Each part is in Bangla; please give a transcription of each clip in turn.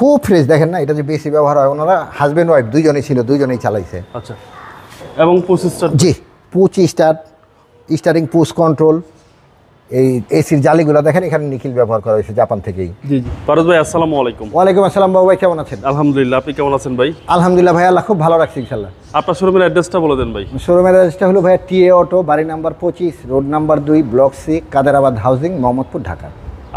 খুব ফ্রেশ দেখেন না, এটা যে বেশি ব্যবহার হয়, ওনারা হাজব্যান্ড ওয়াইফ দুইজনেই ছিল, দুইজনেই চালাইছে। আচ্ছা, এবং পুশ স্টার্ট? জি, push start, steering push control. এই এসির জালিগুলো দেখেন, এখানে নিখিল ব্যবহার করা হয়েছে জাপান থেকেই। জি জি। ফারুক ভাই আসসালামু আলাইকুম। ওয়ালাইকুম আসসালাম বাবু ভাই, কেমন আছেন? আলহামদুলিল্লাহ, আপনি কেমন আছেন ভাই? আলহামদুলিল্লাহ ভাই, আল্লাহ খুব ভালো রাখছি ইনশাল্লাহ। আপনার শোরুমের অ্যাড্রেসটা বলে দেন ভাই। শোরুমের অ্যাড্রেসটা হলো ভাইয়া টিএ অটো, বাড়ি number 25, road number 2, block C, Kaderabad housing, Mohammadpur, Dhaka.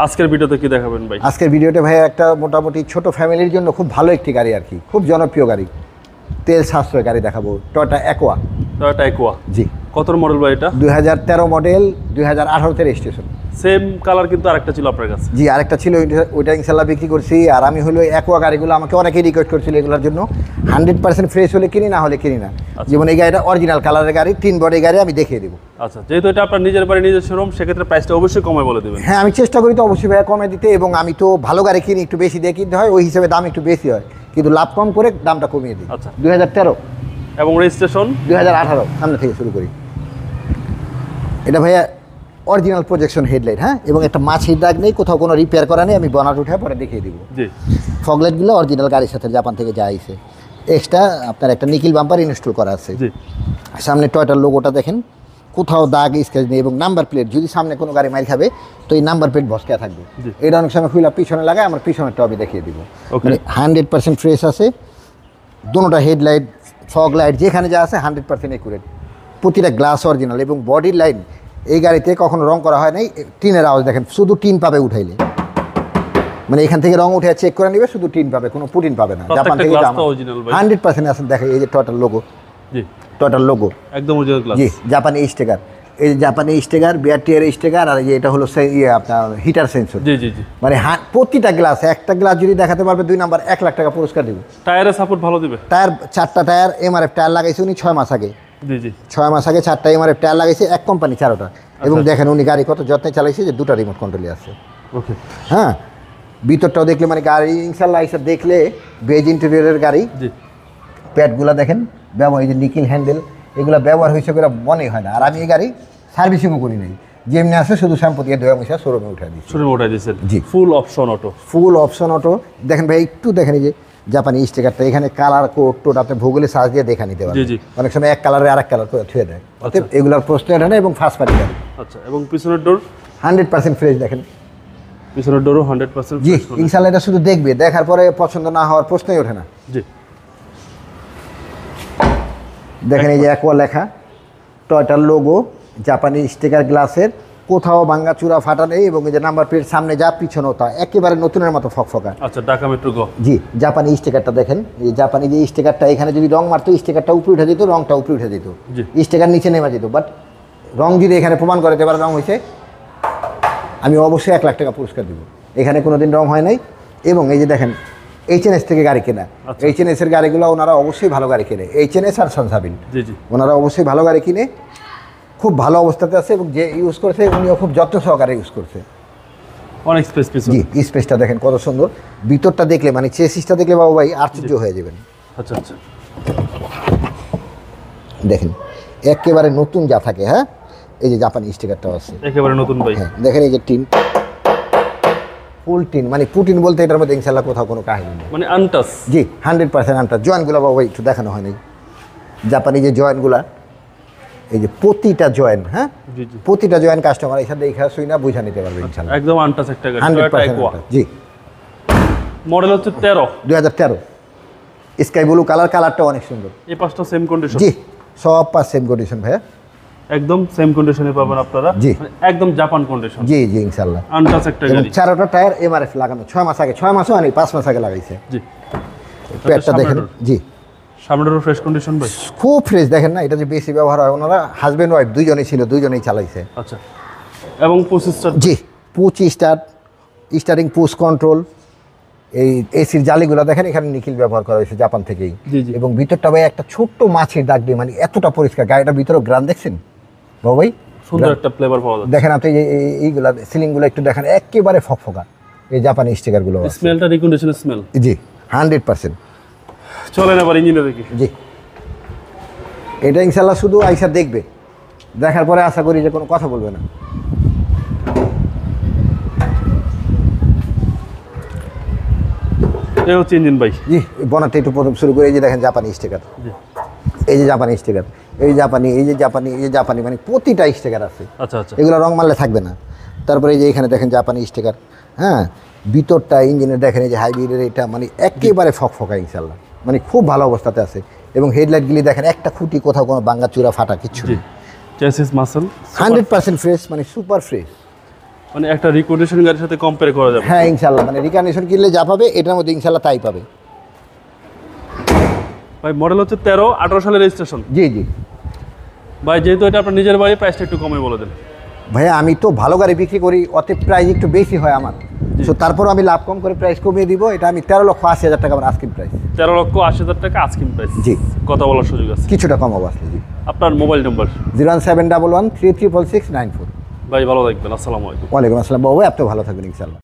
আজকের ভিডিওতে কি দেখাবেন ভাই? আজকের ভিডিওতে ভাইয়া একটা মোটামুটি ছোট ফ্যামিলির জন্য খুব ভালো একটি গাড়ি আর কি, খুব জনপ্রিয় গাড়ি, তেল সাশ্রয় গাড়ি দেখাবো, টয়োটা অ্যাকোয়া। টয়োটা অ্যাকোয়া, জি। কত মডেল ভাই এটা? 2013 মডেল, 2018-তে রেজিস্ট্রেশন। সেম কালার কিন্তু আরেকটা ছিল আপনার কাছে? জি, আরেকটা ছিল, ওইটা ইনশাল্লাহ বিক্রি করছি। আর আমি হলো অ্যাকোয়া গাড়িগুলো আমাকে অনেকেই রিকোয়েস্ট করছিল এগুলোর জন্য, 100% ফ্রেশ হলে কিনি, না হলে কিনি না। যেমন এই গাড়িটা অরিজিনাল কালারের গাড়ি, 3 বডি গাড়ি, আমি দেখিয়ে দেবো। আচ্ছা, যেহেতু এটা আপনার নিজের বাড়ি নিজের শোরুম, সেক্ষেত্রে প্রাইসটা অবশ্যই কমায় বলে দেবেন। হ্যাঁ, আমি চেষ্টা করি তো অবশ্যই ভাইয়া কমে দিতে, এবং আমি তো ভালো গাড়ি কিনি, একটু বেশি দিয়ে কিনতে হয়, ওই হিসেবে দাম একটু বেশি হয়, কিন্তু লাভ কম করে দামটা কমিয়ে দিই। আচ্ছা। 2013 এবং রেজিস্ট্রেশন 2018, সামনে থেকে শুরু করি। এটা ভাইয়া অরিজিনাল প্রজেকশন হেডলাইট, হ্যাঁ, এবং একটা মাছির দাগ নেই, কোথাও কোনো রিপেয়ার করা নেই, আমি বনাট উঠে পরে দেখিয়ে দিব। জি। ফগলাইটগুলো অরিজিনাল গাড়ির সাথে জাপান থেকে যা আইছে। এক্সট্রা আপনার একটা নিকিল বাম্পার ইনস্টল করা আছে। জি। সামনে টয়টার লোগোটা দেখেন, কোথাও দাগ স্ক্র্যাচ নেই, এবং নাম্বার প্লেট, যদি সামনে কোনো গাড়ি মাইল খাবে তো এই নাম্বার প্লেট ভসকা থাকবে। এটা অনেক সময় খুলে পিছনে লাগায়, আমার পিছনের টবে দেখিয়ে দিব। মানে 100% ফ্রেশ আছে, দুটোটা হেডলাইট, ফগ লাইট, যেখানে যা আছে 100% একুরেট, প্রতিটা গ্লাস অরিজিনাল, এবং বডির লাইন এই গাড়িতে কখনো রং করা হয় নাই। টিনের আওয়াজ দেখেন, শুধু টিন পাবে উঠাইলে, মানে এখান থেকে রং উঠে চেক করে নিবে, শুধু টিন পাবে, কোনো পুটিন পাবে না। জাপান থেকে 100% আছে। দেখেন এই যে টয়টার লোগো, জি, টয়টার লোগো একদম অরিজিনাল গ্লাস। জি, জাপানি স্টিকার, এই যে জাপানি স্টিকার, বিআরটিআর স্টিকার, আর এই যে এটা হলো আপনার হিটার সেন্সর। জি জি জি। মানে প্রতিটা গ্লাস, একটা গ্লাস যদি দেখাতে পারবে 2 নাম্বার 1 লাখ টাকা পুরস্কার দিব। টায়ারের সাপোর্ট ভালো দিবে? টায়ার 4টা টায়ার এমআরএফ টায়ার লাগাইছে উনি 6 মাস আগে। জি জি। 6 মাস আগে 4টা এমআরএফ টায়ার লাগাইছে, এক কোম্পানি 4টা। এবং দেখেন উনি গাড়ি কত যত্নে চালাইছে, যে 2টা রিমোট কন্ট্রোলে আছে। ওকে। হ্যাঁ, ভিতরটাও দেখলে মানে গাড়ি ইনশাল্লাহ এসে দেখলে বেজ ইন্টেরিয়রের গাড়ি। জি। প্যাডগুলো দেখেন ব্যবহার, এই যে নিকিল হ্যান্ডেল, এগুলো ব্যবহার হয়েছে করে মনে হয় না। আর আমি এই গাড়ি সার্ভিসিংও করি নাই, যেমনি আসে শুধু শ্যাম্পু দিয়ে ধোয়া মুছা শোরুমে উঠে দিচ্ছি। শোরুমে উঠাই দিয়েছেন? জি। Full option auto? Full option auto. দেখেন ভাই, একটু দেখেন এই যে জাপানি স্টিকারটা, এখানে কালার কোড টোড আপনি ভূগোলে সার্চ দিয়ে দেখা নিতে পারেন। অনেক সময় এক কালারে আরেক কালার করে ছুঁয়ে দেয়, অতএব এগুলোর প্রশ্ন এটা না। এবং ফার্স্ট পার্টি গাড়ি। আচ্ছা, এবং পিছনের ডোর 100% ফ্রেশ দেখেন, পিছনের ডোরও 100%। জি, ইনশাল্লাহ এটা শুধু দেখবে, দেখার পরে পছন্দ না হওয়ার প্রশ্নই ওঠে না। জি। দেখেন এই যে অ্যাকোয়া লেখা, টয়টার লোগো, জাপানি স্টিকার, গ্লাসের কোথাও ভাঙ্গা চূড়া ফাটা নেই, এবং এই যে নাম্বার প্লেট সামনে যা পিছনেও তা একেবারে নতুনের মতো ফকফকা। আচ্ছা, ঢাকা মেট্রো গো। জি, জাপানি স্টিকারটা দেখেন, এই জাপানি যে স্টিকারটা, এখানে যদি রং মারতো স্টিকারটা উপরে উঠে যেত, রংটা উপরে উঠে যেত, স্টিকার নিচে নেমে যেত। বাট রং যদি এখানে প্রমাণ করে দেবার রং হয়েছে, আমি অবশ্যই 1 লাখ টাকা পুরস্কার দেবো। এখানে কোনোদিন রং হয় নাই। এবং এই যে দেখেন এইচএনএস থেকে গাড়ি কেনা, এইচএনএস এর গাড়িগুলো ওনারা অবশ্যই ভালো গাড়ি কেনে, এইচএনএস আর সনসাবিন। জি জি, ওনারা অবশ্যই ভালো গাড়ি কিনে, খুব ভালো অবস্থাতে আছে, এবং যে ইউজ করছে উনিও খুব যত্ন সহকারে ইউজ করছে। অনেক স্পেস পিছনে। জি, স্পেসটা দেখেন কত সুন্দর, ভিতরটা দেখলে মানে চেসিসটা দেখলে বাবু ভাই আশ্চর্য হয়ে যাবেন। আচ্ছা আচ্ছা, দেখেন একেবারে নতুন যা থাকে। হ্যাঁ, এই যে জাপানি স্টিকারটাও আছে, একেবারে নতুন ভাই। হ্যাঁ, দেখেন এই যে টিন, ফুল টিন, মানে পুটিন বলতে এটার মধ্যে ইনশাল্লাহ কোথাও কোনো কাহিনী নেই, মানে আনটাচ। জি, 100% আনটাচ। জয়েন্টগুলো বাবু একটু দেখানো হয়নি, জাপানি যে জয়েন্টগুলা, এই যে প্রতিটা জয়েন্ট, হ্যাঁ, প্রতিটা জয়েন্ট কাস্টমার এখানে দেখা শুই না বুঝা নিতে পারবে ইনশাআল্লাহ। একদম আনটাচ একটা গাড়ি, 100%। জি, মডেল হচ্ছে 2013 স্কাই ব্লু কালার, কালারটা অনেক সুন্দর। এই পাঁচটা সেম কন্ডিশন? জি, সব 5 সেম কন্ডিশন ভাইয়া, একদম সেম কন্ডিশনে পাবেন আপনারা। জি, একদম জাপান কন্ডিশন। জি জি, ইনশাআল্লাহ আনটাচ একটা গাড়ি। 4টা টায়ার এমআরএফ লাগানো, 6 মাস আগে, 6 মাসও আনি, 5 মাস আগে লাগাইছে। জি, প্যাডটা দেখেন। জি, সামনেরও ফ্রেশ কন্ডিশন ভাই, খুব ফ্রেশ দেখেন না, এটা যে বেশি ব্যবহার হয়, ওনারা হাজব্যান্ড ওয়াইফ দুইজনেই ছিল, দুইজনেই চালাইছে। আচ্ছা, এবং পুশ স্টার্ট? জি, push start, steering push control, এই এসির জালিগুলো দেখেন, এখানে নিখিল ব্যবহার করা হয়েছে জাপান থেকেই। এবং ভিতরটা ভাই একটা ছোট্ট মাছের দাগ দিয়ে, মানে এতটা পরিষ্কার। গাড়িটার ভিতরে গ্রান দেখছেন বাবু ভাই, সুন্দর একটা ফ্লেভার পাওয়া যাচ্ছে। দেখেন আপনি এইগুলা সিলিংগুলো একটু দেখেন, একেবারে ফকফকা, এই জাপানি স্টিকারগুলো। স্মেলটা রিকন্ডিশন স্মেল। জি, 100%। চলেন আবার ইঞ্জিনে দেখি। জি, এটা ইনশাল্লাহ শুধু আইসা দেখবে, দেখার পরে আশা করি যে কোনো কথা বলবে না। এই হচ্ছে ইঞ্জিন ভাই। জি বনারটা একটু প্রথম শুরু করে এই যে দেখেন জাপানি স্টিকার, জি এই যে জাপানি স্টিকার, এই জাপানি, এই যে জাপানি, এই যে জাপানি, মানে প্রতিটা স্টিকার আছে। আচ্ছা আচ্ছা এগুলো রং মারলে থাকবে না। তারপরে এই যে এখানে দেখেন জাপানি স্টিকার, হ্যাঁ ভিতরটা ইঞ্জিনের দেখেন এই যে হাইব্রিডের এটা মানে একেবারে ফকফকা ইনশাল্লাহ, মানে খুব ভালো অবস্থাতে আছে। এবং হেডলাইটগুলি দেখেন একটা খুঁটি কোথাও কোনো বাঙ্গা চূড়া ফাটা কিচ্ছু জি নেই, চেসিস মাসল 100% ফ্রেশ, মানে সুপার ফ্রেশ। মানে একটা রিকন্ডিশন গাড়ির সাথে কম্পেয়ার করা যাবে। হ্যাঁ ইনশাল্লাহ, মানে রিকন্ডিশন কিনলে যা পাবে এটার মধ্যে ইনশাল্লাহ তাই পাবে। ভাই মডেল হচ্ছে 13-18 সালের রেজিস্ট্রেশন। জি জি ভাই যেহেতু এটা আপনার নিজের বাড়ি, প্রাইসটা একটু কমে বলে দেন। ভাইয়া আমি তো ভালো গাড়ি বিক্রি করি, অতএব প্রাইস একটু বেশি হয় আমার, সো তারপর আমি লাভ কম করে প্রাইস কমিয়ে দিব। এটা আমি 13,80,000 টাকা আমার আস্কিং প্রাইস। 13,80,000 টাকা আস্কিং প্রাইস। জি কথা বলার সুযোগ আছে, কিছুটা কম অবস্থা। জি আপনার মোবাইল নাম্বার 01711 336694। ভাই ভালো থাকবেন, আসসালামু আলাইকুম। ওয়ালাইকুম আসসালাম বাবু, আপনি ভালো থাকবেন ইনশাল্লাহ।